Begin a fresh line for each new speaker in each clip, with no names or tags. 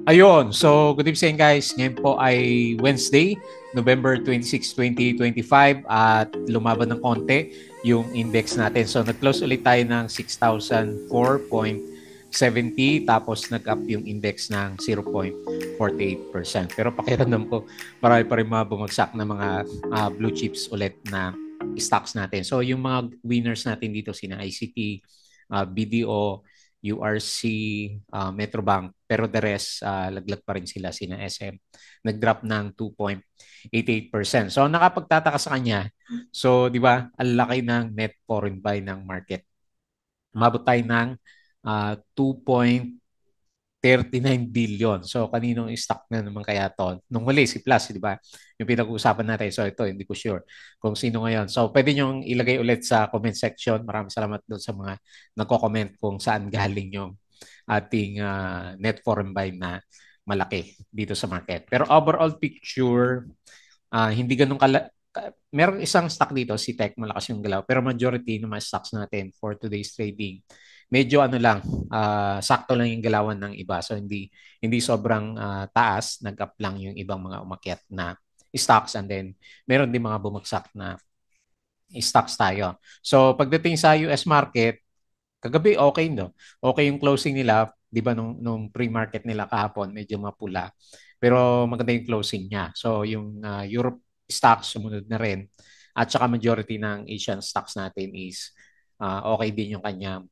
Ayun, so good evening guys. Ngayon po ay Wednesday, November 26, 2025 at lumaban ng konti yung index natin. So nag-close ulit tayo ng 6,004.70 tapos nag-up yung index ng 0.48%. Pero pakiramdam ko marami pa rin mga bumagsak na mga blue chips ulit na stocks natin. So yung mga winners natin dito sina ICT, BDO, URC, Metrobank, pero the rest, laglag pa rin sila, sina SM. Nag-drop ng 2.88%. So, nakapagtataka sa kanya, so, di ba, ang laki ng net foreign buy ng market. Umabot tayo ng 2.39 billion. So, kaninong stock na naman kaya to? Nung huli, si Plus, di ba? Yung pinag-uusapan natin. So, ito, hindi ko sure kung sino ngayon. So, pwede nyo ilagay ulit sa comment section. Maraming salamat doon sa mga nagko-comment kung saan galing yung ating net foreign buy na malaki dito sa market. Pero overall picture, hindi ganun meron isang stock dito, si Tech, malakas yung galaw. Pero majority ng mga stocks natin for today's trading, medyo ano lang, sakto lang yung galawan ng iba. So hindi sobrang taas, nag-up lang yung ibang mga umakyat na stocks and then meron din mga bumagsak na stocks tayo. So pagdating sa US market, kagabi okay no. Okay yung closing nila, 'di ba nung pre-market nila kahapon medyo mapula. Pero maganda yung closing niya. So yung Europe stocks sumunod na rin. At saka majority ng Asian stocks natin is okay din yung kanyang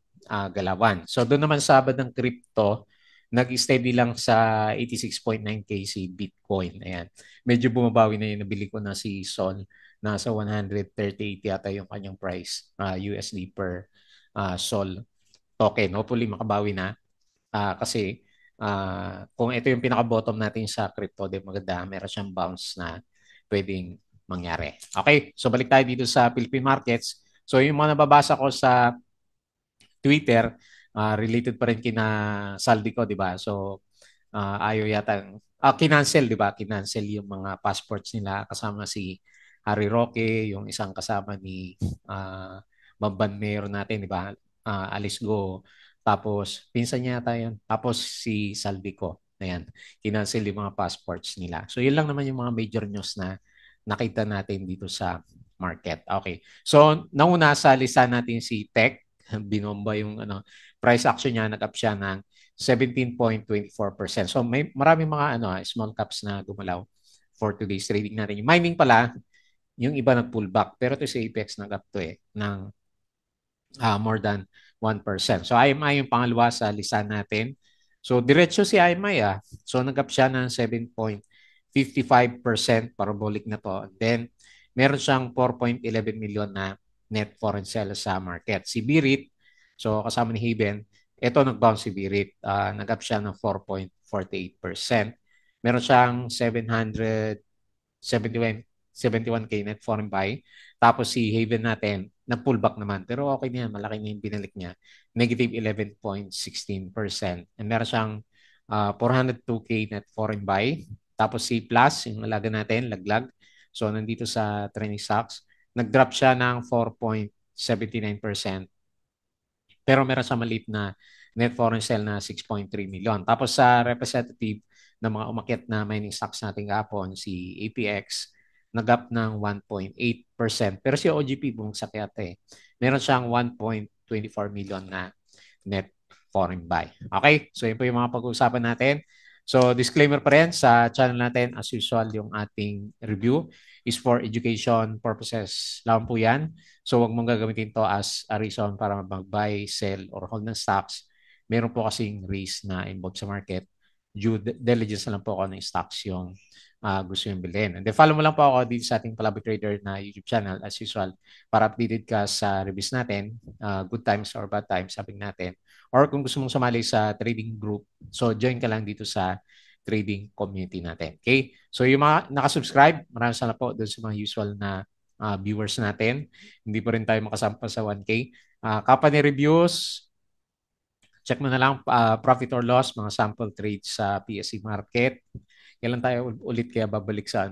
galawan. So doon naman sa ng crypto, nag-steady lang sa 86.9K si Bitcoin. Ayan. Medyo bumabawi na yung nabili ko na si Sol. Nasa 138 yata yung kanyang price, USD per Sol token. Hopefully makabawi na kasi kung ito yung pinaka-bottom natin sa crypto, di maganda, meron siyang bounce na pwedeng mangyari. Okay, so balik tayo dito sa Philippine markets. So yung mga nababasa ko sa Twitter, related pa rin kina Saldi ko, di ba? So ayaw yata, kinancel, di ba? Kinancel yung mga passports nila kasama si Harry Roque, yung isang kasama ni Mamban Mayor natin, di ba? Alice Go. Tapos, pinsan niya yata yun. Tapos si Saldico. Ayan, kinancel yung mga passports nila. So, yun lang naman yung mga major news na nakita natin dito sa market. Okay. So, nauna sa lista natin si Tech. Binomba yung price action niya, nag-up siya ng 17.24%. So may maraming mga small caps na gumalaw for today's trading natin. Yung mining pala, yung iba nag-pullback. Pero ito si Apex nag-up to ng more than 1%. So IMI yung pangalawa sa listahan natin. So diretso si IMI So nag-up siya ng 7.55%, parabolic na to. And then meron siyang 4.11 million na net foreign sales sa market. Si Birit, so kasama ni Haven, ito nag-bounce si Birit. Nag-up siya ng 4.48%. Meron siyang 71K net foreign buy. Tapos si Haven natin, nag-pullback naman. Pero okay na yan, malaki na yung binalik niya. Negative 11.16%. And meron siyang 402K net foreign buy. Tapos si Plus, yung alaga natin, laglag. So nandito sa training stocks, nag-drop siya ng 4.79%. Pero meron sa maliit na net foreign sale na 6.3 million. Tapos sa representative ng mga umakyat na mining stocks natin kahapon, si APX, nag-up ng 1.8%. Pero si OGP, bumagsak yata Meron siyang 1.24 million na net foreign buy. Okay? So yun po yung mga pag-uusapan natin. So disclaimer pa rin sa channel natin, as usual, yung ating review is for education purposes lang po yan. So wag mong gagamitin to as a reason para mag-buy, sell, or hold ng stocks. Meron po kasing risk na involved sa market. Due diligence na lang po ako ng stocks yung gusto yung bilhin. And then follow mo lang po ako dito sa ating Palabra Trader na YouTube channel as usual para updated ka sa reviews natin, good times or bad times, sabi natin. Or kung gusto mong sumali sa trading group, so join ka lang dito sa trading community natin. Okay? So yung mga nakasubscribe, maraming salamat po doon sa mga usual na viewers natin. Hindi pa rin tayo makasampa sa 1K. Company reviews, check mo na lang profit or loss, mga sample trades sa PSE market. Kailan tayo ulit kaya babalik sa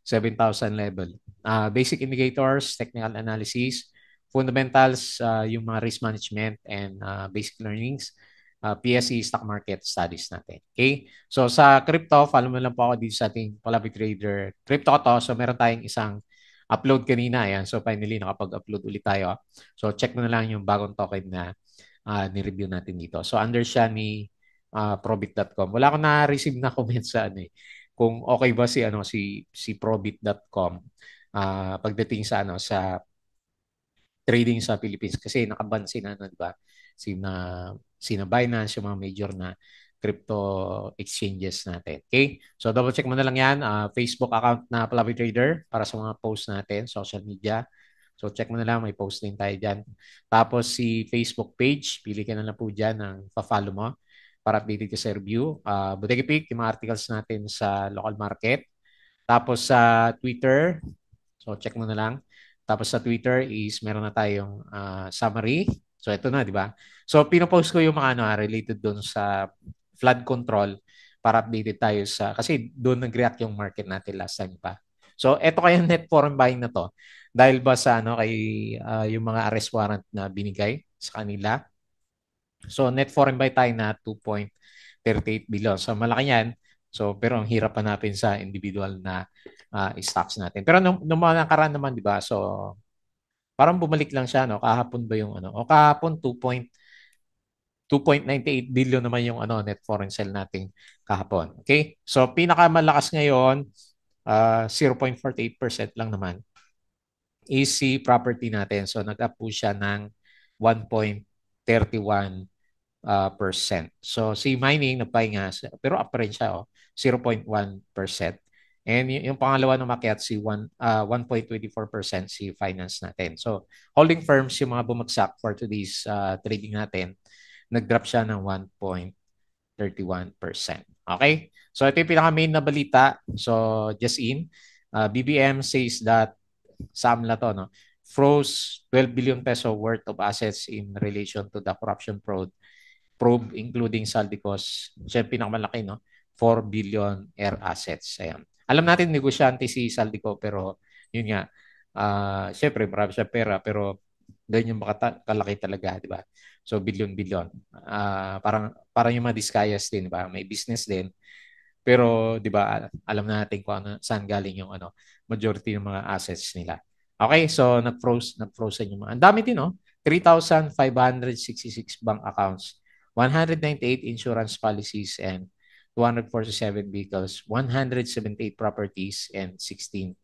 7,000 level. Basic indicators, technical analysis, fundamentals, yung mga risk management and basic learnings. PSE Stock Market Studies natin. Okay? So sa crypto, follow mo lang po ako dito sa ating Palabi Trader Crypto to. So meron tayong isang upload kanina. Ayan. So finally, nakapag-upload ulit tayo. So check mo na lang yung bagong token na ni-review natin dito. So under siya ni probit.com. Wala akong na-receive na comment sa ano eh. Kung okay ba si probit.com pagdating sa trading sa Philippines kasi nakaban sina ano, di ba? Sina sina Binance, yung mga major na crypto exchanges natin. Okay? So double check mo na lang 'yan, Facebook account na Palabi Trader para sa mga post natin, social media. So check mo na lang, may post din tayo diyan. Tapos si Facebook page, pili ka na lang po diyan ng pa-follow mo para updated ka sa review. Bodega Pick, yung mga articles natin sa local market. Tapos sa Twitter, so check mo na lang. Tapos sa Twitter is meron na tayong summary. So ito na, di ba? So pinopost ko yung mga related doon sa flood control para updated tayo sa kasi doon nag-react yung market natin last time pa. So ito kaya net foreign buying na to dahil ba sa kay yung mga arrest warrant na binigay sa kanila. So net foreign buy tayo na 2.38 billion. So malaki yan. So pero ang hirap hanapin sa individual na stocks natin. Pero nung mga nakaraan naman, 'di ba? So parang bumalik lang siya, no? Kahapon ba yung O kahapon 2.98 billion naman yung net foreign sale natin kahapon. Okay? So pinakamalakas ngayon 0.48% lang naman is si property natin. So nag-up po siya ng 1.31 percent. So si mining nagpahinga pero up pa rin siya 0.1%. And yung pangalawa na makiat si 1.24% si finance natin. So holding firms yung mga bumagsak for today's trading natin, nag-drop siya ng 1.31%. Okay? So ito yung pinaka-main na balita. So just in, BBM says that sa AMLA to, no, froze 12 billion peso worth of assets in relation to the corruption probe including Saldicos. Siya yung pinakamalaki, no? 4 billion air assets. Ayan. Alam natin negosyante si Saldico pero yun nga, syempre marami siya pera pero ganyan yung kalaki talaga, di ba? So billion-billion. Parang yung mga Discayas din, di ba? May business din. Pero 'di ba, alam natin kung saan galing yung majority ng mga assets nila. Okay, so nag-frozen yung mga. Ang dami din, no? 3,566 bank accounts, 198 insurance policies and 247 vehicles, 178 properties and 16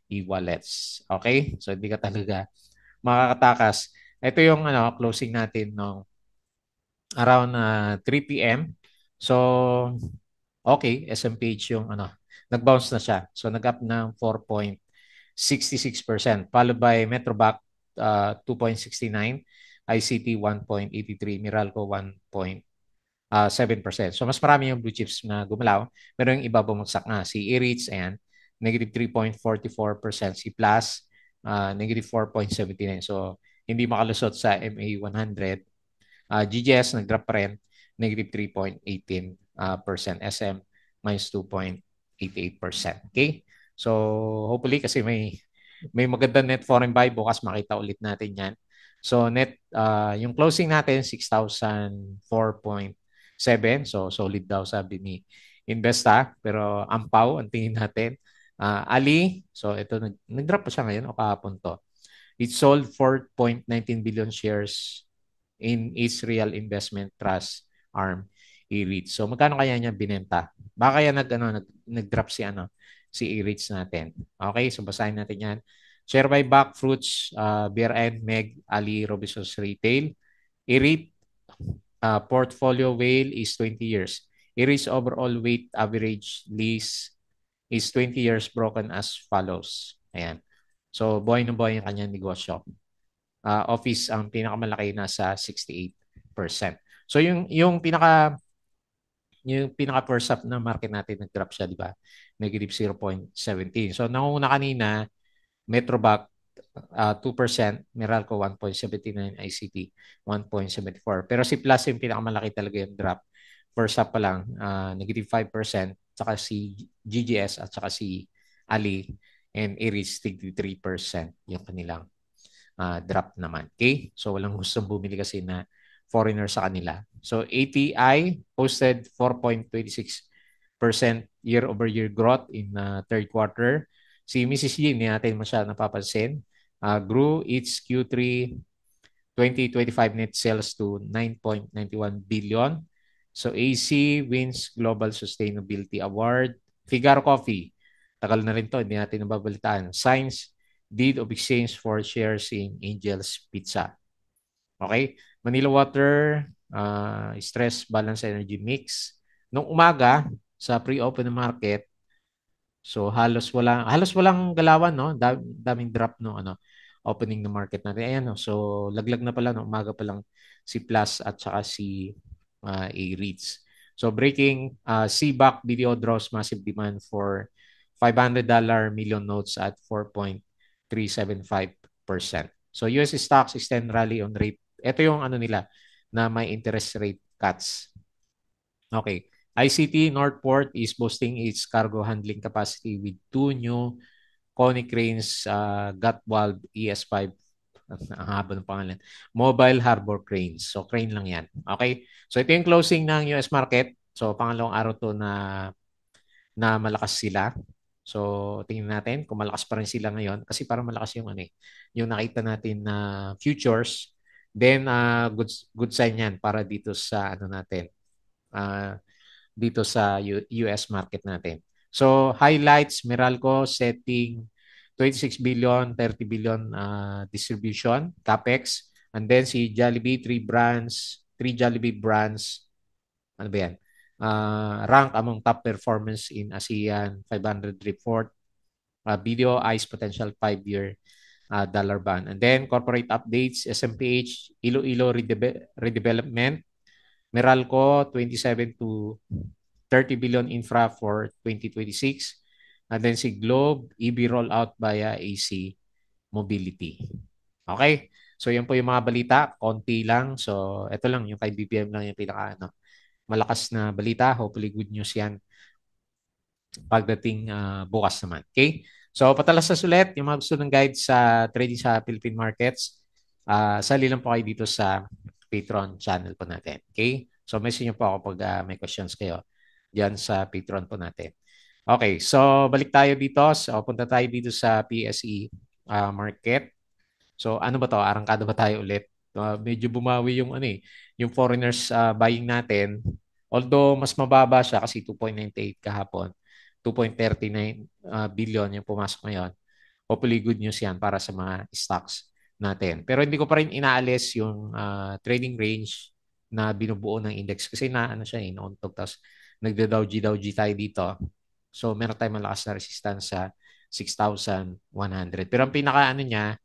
e-wallets. Okay? So hindi ka talaga makakatakas. Ito yung closing natin no around 3 p.m. So okay, SMPH yung nag-bounce na siya. So nag-up ng 4.66%, followed by Metrobank 2.69, ICT 1.83, Meralco 1.7%. So mas marami yung blue chips na gumalaw. Pero yung iba bumagsak na. Si E-REITs, ayan, negative 3.44%. Si Plus, negative 4.79. So hindi makalusot sa MA 100. GGS nag-drop pa rin, negative 3.18%. SM minus 2.88%. Okay? So hopefully kasi may magandang net foreign buy bukas makita ulit natin 'yan. So net yung closing natin 6,004.7. So solid daw sabi ni Investa pero ampaw ang tingin natin. Ali, so ito nag-drop pa siya ngayon o kahapon to. It sold 4.19 billion shares in Israel Investment Trust arm E-REITs. So magkano kaya niya binenta? Baka kaya nag-drop si E-REITs natin. Okay, so basahin natin 'yan. Share buyback fruits BRN Meg Ali Robinsons Retail. E-REIT portfolio WALE is 20 years. E-REITs overall weight average lease is 20 years broken as follows. Ayan. So buhay na buhay yung kanyang negosyo. Office ang pinakamalaki nasa 68%. So yung pinaka first half ng market natin nag-drop siya, di ba? Negative 0.17. So nangunguna kanina Metrobank 2%, Meralco 1.79, ICT 1.74. Pero si Plus yung pinakamalaki talaga yung drop. First half pa lang, negative 5%, saka si GGS at saka si Ali and Aries 3% yung kanilang drop naman. Okay? So walang gustong bumili kasi na foreigner sa kanila. So ATI posted 4.26% year-over-year growth in third quarter. Si Mrs. Yin, hindi natin masyadong napapansin, grew its Q3 2025 net sales to 9.91 billion. So AC wins Global Sustainability Award. Figaro Coffee, tagal na rin to, hindi natin nababalitaan. Signs deed of exchange for shares in Angel's Pizza. Okay? Manila Water, stress balance energy mix. Nung umaga, sa pre-open na market, so halos walang galawan, no? Daming drop no ano opening ng market natin. Ayan, no. So laglag na pala no umaga pa lang si Plus at saka si A-REITs. So breaking CBAC BDO draws massive demand for $500 million notes at 4.375%. So US stocks extend rally on rate. Ito yung ano nila na may interest rate cuts. Okay. ICT Northport is boosting its cargo handling capacity with two new Konecranes Gutwald ES5. Ang haba ng pangalan. Mobile Harbor Cranes. So, crane lang yan. Okay? So, ito yung closing ng US market. So, pangalawang araw to na malakas sila. So, tingnan natin kung malakas pa rin sila ngayon. Kasi parang malakas yung, yung nakita natin na futures. Then, good sign yan para dito sa natin. Dito sa US market natin. So, highlights, Meralco setting 26 billion, 30 billion distribution, CapEx. And then si Jollibee, three Jollibee brands, ano ba yan? Rank among top performance in ASEAN 500 report. Video eyes potential 5-year dollar ban. And then corporate updates, SMPH, Iloilo redevelopment, Meralco 27 to 30 billion infra for 2026. And then si Globe, EV rollout via AC Mobility. Okay? So yan po yung mga balita, konti lang. So ito lang yung kay BBM lang yung pinaka malakas na balita. Hopefully good news yan pagdating bukas naman. Okay? So patalastas ulit yung mga gusto ng guide sa trading sa Philippine markets. Sali lang po kayo dito sa Patreon channel po natin. Okay? So message nyo po ako pag may questions kayo diyan sa Patreon po natin. Okay, so balik tayo dito. So punta tayo dito sa PSE market. So ano ba to? Arangkada ba tayo ulit? Medyo bumawi yung yung foreigners buying natin. Although mas mababa siya kasi 2.98 kahapon. 2.39 billion yung pumasok ngayon. Hopefully good news yan para sa mga stocks natin. Pero hindi ko pa rin inaalis yung trading range na binubuo ng index kasi siya inuuntog tapos nagda-Dow G tayo dito. So meron tayong malakas na resistance sa 6,100. Pero ang pinaka niya,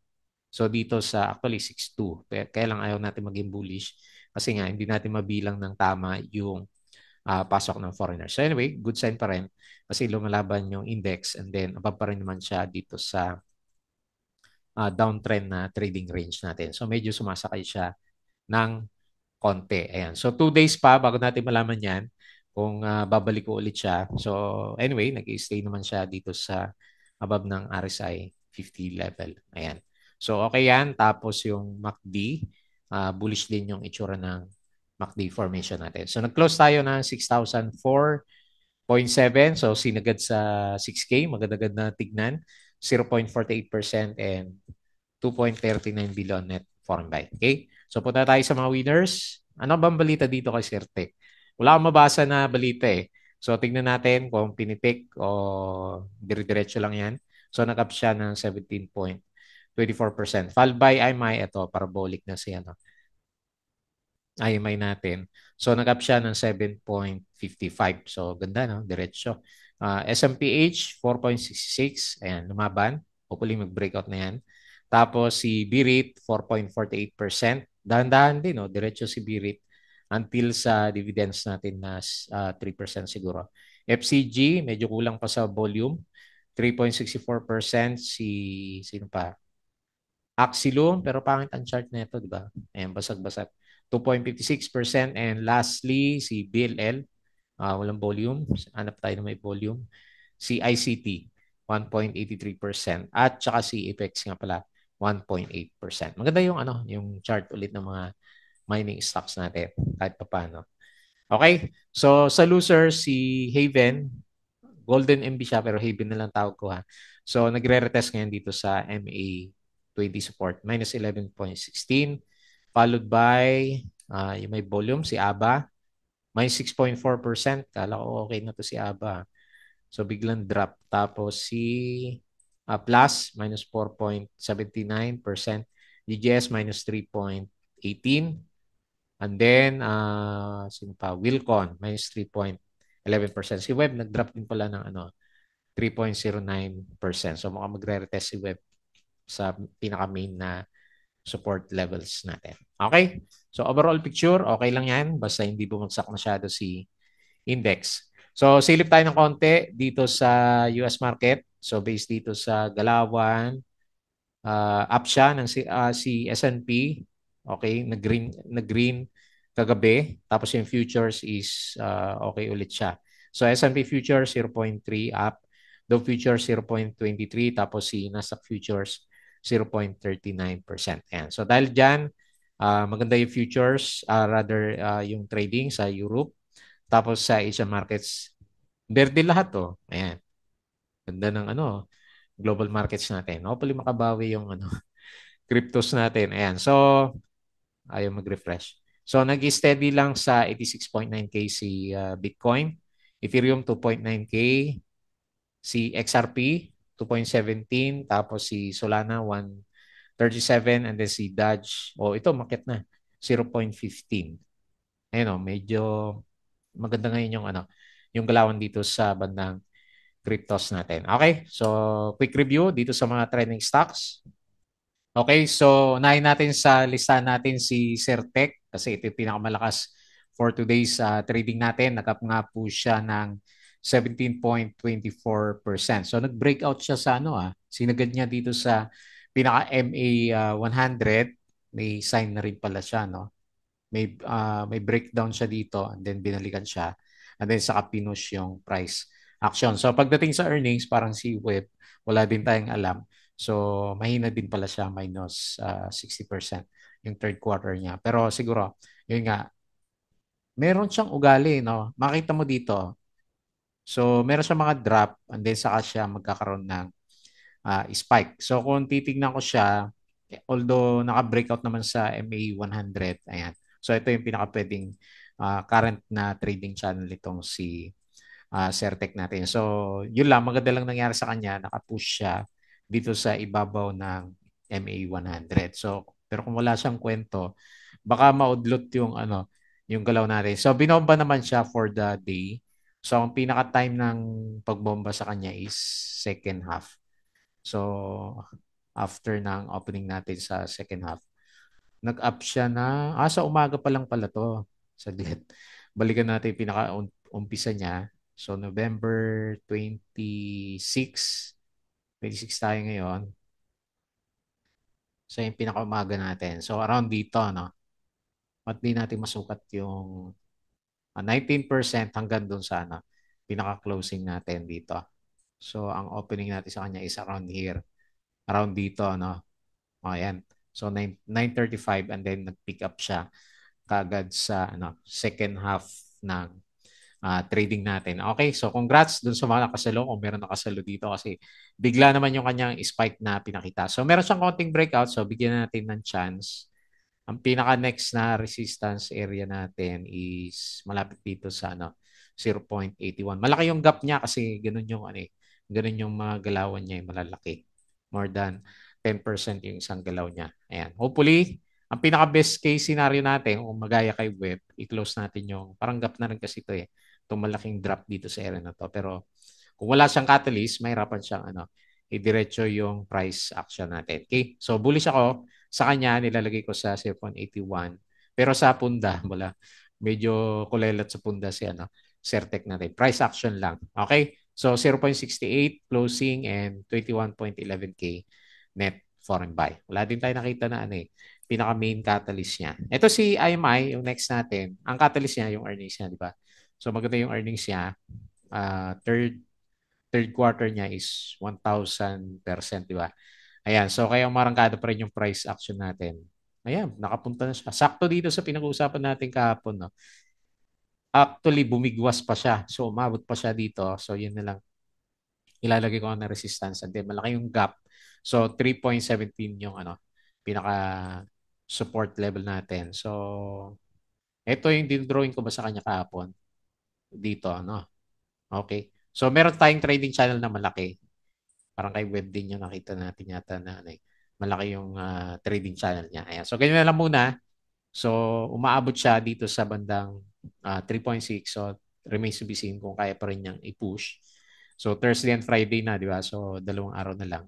so dito sa actually 6.2. Kaya lang ayaw natin maging bullish kasi nga hindi natin mabilang ng tama yung pasok ng foreigners. So anyway, good sign pa rin kasi lumalaban yung index and then above pa rin naman siya dito sa downtrend na trading range natin. So medyo sumasakay siya ng konti. Ayan. So 2 days pa bago natin malaman yan kung babalik ko ulit siya. So anyway, nag-stay naman siya dito sa above ng RSI 50 level. Ayan. So okay yan. Tapos yung MACD, bullish din yung itsura ng MACD formation natin. So nag-close tayo ng 6,004.7. So sinagad sa 6K. Magandagad na tignan. 0.48% and 2.39 billion net foreign buy. Okay? So punta tayo sa mga winners. Ano bang balita dito kay Sir Tech? Wala akong mabasa na balita eh. So tingnan natin kung pinitik o dire-diretso lang yan. So nag-up siya ng 17.24%. Fall by IMI, ito, parabolic na siya. No? IMI natin. So nag-up siya ng 7.55. So ganda, no? Diretso. SMPH, 4.66. Ayan, lumaban. Hopefully mag-breakout na yan. Tapos si BREIT, 4.48%. Dahan-dahan din, no? Diretso si BREIT until sa dividends natin na 3% siguro. FCG, medyo kulang pa sa volume. 3.64%. Sino pa? Axilum, pero pangit ang chart na ito, di ba? Ayan, basag-basag. 2.56%. And lastly, si BLL, walang volume. Hanap tayo na may volume. Si ICT, 1.83%. At saka si Apex nga pala, 1.8%. Maganda yung yung chart ulit ng mga mining stocks natin kahit pa paano. Okay? So, sa loser, si Haven. Golden MB siya, pero Haven na lang tawag ko ha. So, nagre-retest ngayon dito sa MA20 support. Minus 11.16. Followed by, yung may volume, si ABA. Minus 6.4%. Kala ko okay na to si ABA. So, biglang drop. Tapos, si Plus, minus 4.79%. GGS, minus 3.18. And then, sino pa? Wilcon, minus 3.11%. Si Web, nag-drop din pala ng 3.09%. So, mukhang magre-retest si Web sa pinaka-main na support levels natin. Okay? So, overall picture, okay lang yan. Basta hindi bumagsak masyado si index. So, silip tayo ng konti dito sa US market. So, based dito sa Galawan, up siya ng si S&P. Okay, nag-green kagabi. Tapos yung futures is okay ulit siya. So S&P futures 0.3 up, Dow futures 0.23, tapos si Nasdaq futures 0.39%. Ayan. So dahil diyan, maganda yung futures, rather yung trading sa Europe. Tapos sa Asian markets, berde lahat to. Ayan. Ganda ng global markets natin. Hopefully makabawi yung cryptos natin. Ayan. So, ayaw mag-refresh. So, nag-steady lang sa 86.9K si Bitcoin. Ethereum 2.9K. Si XRP 2.17. Tapos si Solana 1.37. And then si Dodge. Oh, ito, makit na. 0.15. Ayun medyo maganda ngayon yung galawan dito sa bandang cryptos natin. Okay, so quick review dito sa mga trending stocks. Okay, so unahin natin sa listahan natin si Certec kasi ito yung pinakamalakas for today's trading natin. Nag-up nga po siya ng 17.24%. So nag-breakout siya sa sinagad niya dito sa pinaka MA 100. May sign na rin pala siya, no? May breakdown siya dito and then binalikan siya and then saka pinush yung price action. So pagdating sa earnings, parang si Web, wala din tayong alam. So mahina din pala siya, minus 60% yung third quarter niya. Pero siguro, yun nga, meron siyang ugali, no? Makita mo dito. So meron siyang mga drop and then saka siya magkakaroon ng spike. So kung titignan ko siya, although naka-breakout naman sa MA 100, ayan. So ito yung pinaka pwedeng current na trading channel itong si Certec natin. So yun lang, maganda lang nangyari sa kanya, naka-push siya dito sa ibabaw ng MA 100. So pero kung wala siyang kwento, baka maudlot yung yung galaw natin. So binomba naman siya for the day. So ang pinaka-time ng pagbomba sa kanya is second half. So, after ng opening natin sa second half, nag-up siya na, sa umaga pa lang pala to. Saglit. Balikan natin yung pinaka-umpisa niya. So, November 26, 26 tayo ngayon. So, yung pinaka-umaga natin. So, around dito, no? At di natin masukat yung 19% hanggang dun sa pinaka-closing natin dito. So, ang opening natin sa kanya is around here. Around dito, no? O, ayan. So, 9:35 and then nag-pick up siya kaagad sa second half ng trading natin. Okay, so congrats dun sa mga nakasalo kung meron nakasalo dito kasi bigla naman yung kanyang spike na pinakita. So, meron siyang konting breakout. So, bigyan natin ng chance. Ang pinaka-next na resistance area natin is malapit dito sa 0.81. Malaki yung gap niya kasi ganun yung ganun yung mga galawan niya, malalaki. More than 10% yung isang galaw niya. Ayan. Hopefully, ang pinaka-best case scenario natin, kung magaya kay Web, i-close natin yung, parang gap na rin kasi ito itong malaking drop dito sa area na to. Pero kung wala siyang catalyst, mahirapan siyang i-diretso yung price action natin. Okay? So, bullish ako. Sa kanya, nilalagay ko sa 0.81. Pero sa punda, wala. Medyo kulelat sa punda si Certec natin. Price action lang. Okay? So, 0.68 closing and 21.11K net foreign buy. Wala din tayo nakita na pinaka main catalyst niya. Ito si IMI, yung next natin. Ang catalyst niya, yung earnings niya, di ba? So, maganda yung earnings niya. Third quarter niya is 1,000%, di ba? Ayan, so kaya marangkada pa rin yung price action natin. Ayan, nakapunta na siya. Sakto dito sa pinag-uusapan natin kahapon, no? Actually, bumigwas pa siya. So, umabot pa siya dito. So, yun na lang. Ilalagay ko na resistance. And then, malaki yung gap. So, 3.17 yung ano, pinaka support level natin. So, ito yung din-drawing ko ba sa kanya kahapon? Dito, ano? Okay. So, meron tayong trading channel na malaki. Parang kay web din yung nakita natin yata na ano, malaki yung trading channel niya. Ayan. So, ganyan na lang muna. So, umaabot siya dito sa bandang 3.6. So, remains to be seen kung kaya pa rin niyang i-push. So, Thursday and Friday na, di ba? So, dalawang araw na lang.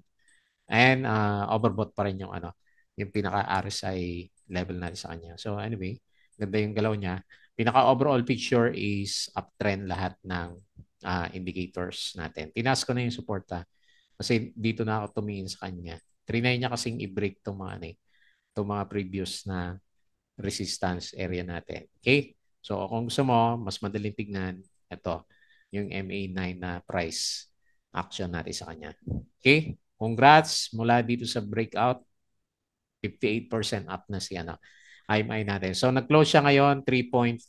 And overbought pa rin yung ano, yung pinaka RSI level natin sa kanya. So, anyway, ganda yung galaw niya. Pinaka overall picture is uptrend lahat ng indicators natin. Tinas ko na yung suporta kasi dito na ako tumingin sa kanya. Trinay niya kasing i-break itong mga, ano, itong mga previous na resistance area natin. Okay? So, kung gusto mo, mas madaling tignan, ito, yung MA9 na price action natin sa kanya. Okay? Congrats mula dito sa breakout. 58% up na si ano, IMI natin. So, nag-close siya ngayon, 3.42.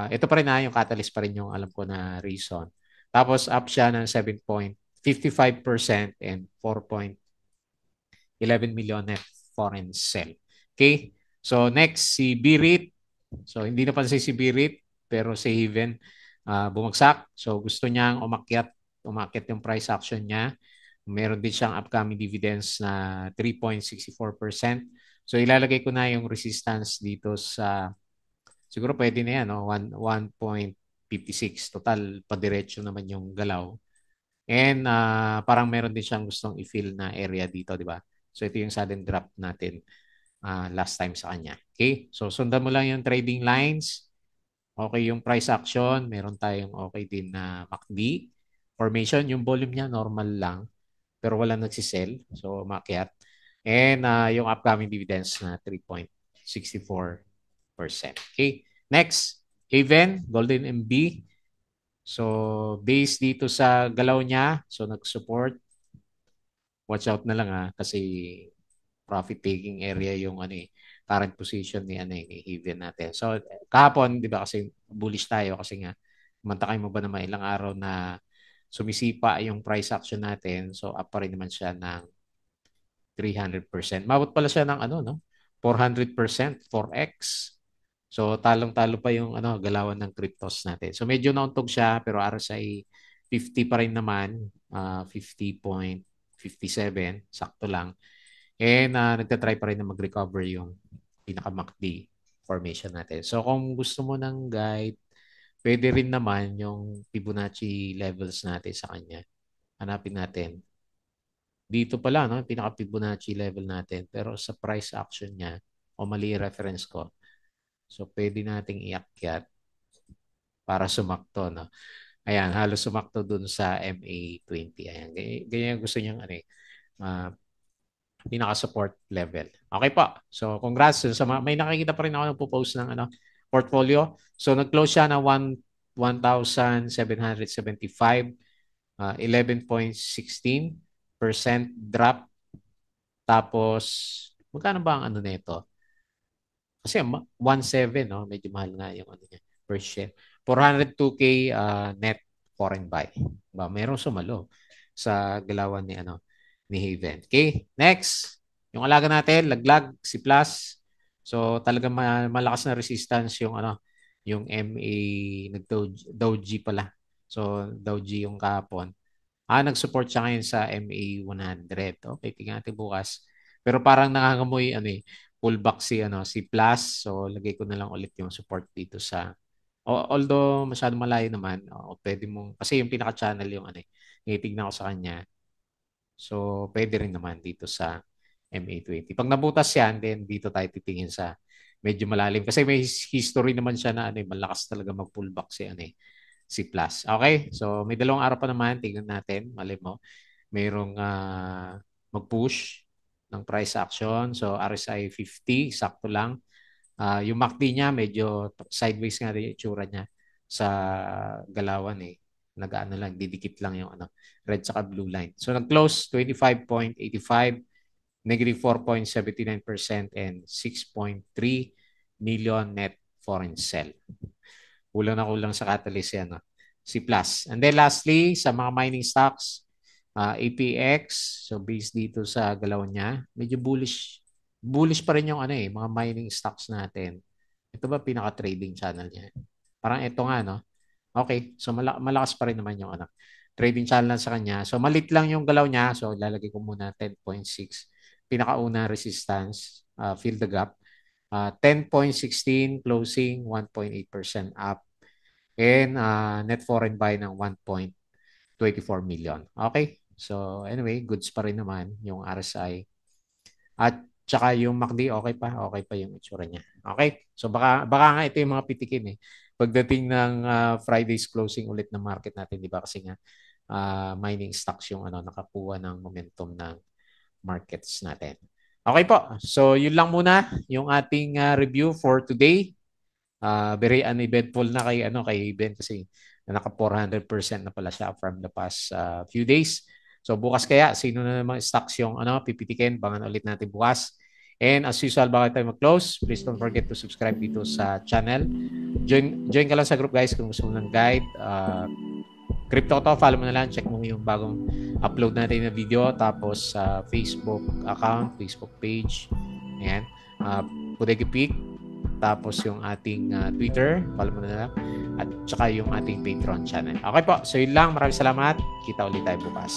Ito pa rin yung catalyst pa rin yung alam ko na reason. Tapos, up siya ng 7.55% and 4.11 million net foreign sell. Okay? So, next, si Birit. So, hindi na pansin si Birit, pero si Haven bumagsak. So, gusto niyang umakyat yung price action niya. Meron din siyang upcoming dividends na 3.64%. So, ilalagay ko na yung resistance dito sa, siguro pwede na yan, no? 1.56. Total, padiretso naman yung galaw. And parang meron din siyang gustong i-fill na area dito, di ba? So, ito yung sudden drop natin last time sa kanya. Okay? So, sundan mo lang yung trading lines. Okay yung price action. Meron tayong okay din na MACD. Formation, yung volume niya normal lang pero wala nagsisell. So, umakyat. And yung upcoming dividends na 3.64%. Okay. Next, Haven, Golden MB. So, based dito sa galaw niya, so nag-support. Watch out na lang kasi profit taking area yung ano current position ni ano ni Haven natin. So, kahapon, 'di ba kasi bullish tayo kasi nga mantakay mo ba naman ilang araw na sumisipa yung price action natin. So, up pa rin naman siya ng 300%. Mabot pala siya ng ano, no? 400%, 4x. So, talong-talo pa yung ano, galawan ng cryptos natin. So, medyo nauntog siya, pero RSI 50 pa rin naman. 50.57, sakto lang. And nagtatry pa rin na mag-recover yung pinaka-MACD formation natin. So, kung gusto mo ng guide, pwede rin naman yung Fibonacci levels natin sa kanya. Hanapin natin dito pala, no, pinaka-Fibonacci level natin. Pero sa price action niya, o mali reference ko, so pwede nating iakyat para sumakto. No? Ayan, halos sumakto dun sa MA20. Ayan, ganyan gusto niyang ano, uh, pinaka-support level. Okay po. So, congrats. So, may nakikita pa rin ako nagpo-post ng ano, portfolio. So, nag-close siya na 1,775, 11.16% drop. Tapos, magkano ba ang ano nito? Kasi 1.7, no? Medyo mahal nga yung ano niya, per share. 402K net foreign buy. Ba, merong sumalo sa galawan ni ano ni Haven. Okay, next. Yung alaga natin, laglag, si Plus. So, talagang malakas na resistance yung ano, yung MA Dow G pala. So, Dow G yung kahapon. Nag-support siya ngayon sa MA 100. Okay, tingnan natin bukas. Pero parang nangangamoy ano pullback si ano si Plus. So lagay ko na lang ulit yung support dito sa although masyado malayo naman, pwede mong kasi yung pinaka-channel yung ano tingnan ko sa kanya. So pwede rin naman dito sa MA20. Pag nabutas yan, then dito tayo titingin sa medyo malalim kasi may history naman siya na ano malakas talaga mag-pullback si ano si Plus. Okay? So, may dalawang araw pa naman. Tingnan natin. Malay mo, mayroong mag-push ng price action. So, RSI 50, sakto lang. Yung MACD niya, medyo sideways nga rin yung itsura niya sa galawan eh. Nag-ano lang, didikit lang yung ano, red saka blue line. So, nag-close 25.85. negative 4.79% and 6.3 million net foreign sell. Kulang na kulang sa catalyst yan. No? C+. And then lastly, sa mga mining stocks, APX, so based dito sa galaw niya, medyo bullish. Bullish pa rin yung mga mining stocks natin. Ito ba pinaka-trading channel niya? Parang ito nga, no? Okay, so malakas pa rin naman yung trading channel sa kanya. So malit lang yung galaw niya. So lalagay ko muna 10.6. Pinakauna resistance, fill the gap. 10.16 closing, 1.8% up. And net foreign buy ng 1.24 million. Okay? So anyway, goods pa rin naman yung RSI. At tsaka yung MACD, okay pa yung itsura niya. Okay? So baka nga ito yung mga pitikin eh. Pagdating ng Friday's closing ulit ng market natin, di ba? Kasi nga mining stocks yung nakakuha ng momentum ng markets natin. Okay po. So yun lang muna yung ating review for today. Very uneventful na kay Ben kasi naka 400% na pala siya from the past few days. So bukas kaya sino na namang stocks yung pipitikin, bangan ulit natin bukas. And as usual, bago tayo mag-close, please don't forget to subscribe dito sa channel. Join ka lang sa group guys kung gusto mo ng guide. Crypto to, follow mo na lang, check mo yung bagong upload natin na video, tapos sa Facebook account, Facebook page. Ayan. Pudegi Peak. Tapos yung ating Twitter, follow mo na lang. At saka yung ating Patreon channel. Okay po, so yun lang. Maraming salamat. Kita ulit tayo bukas.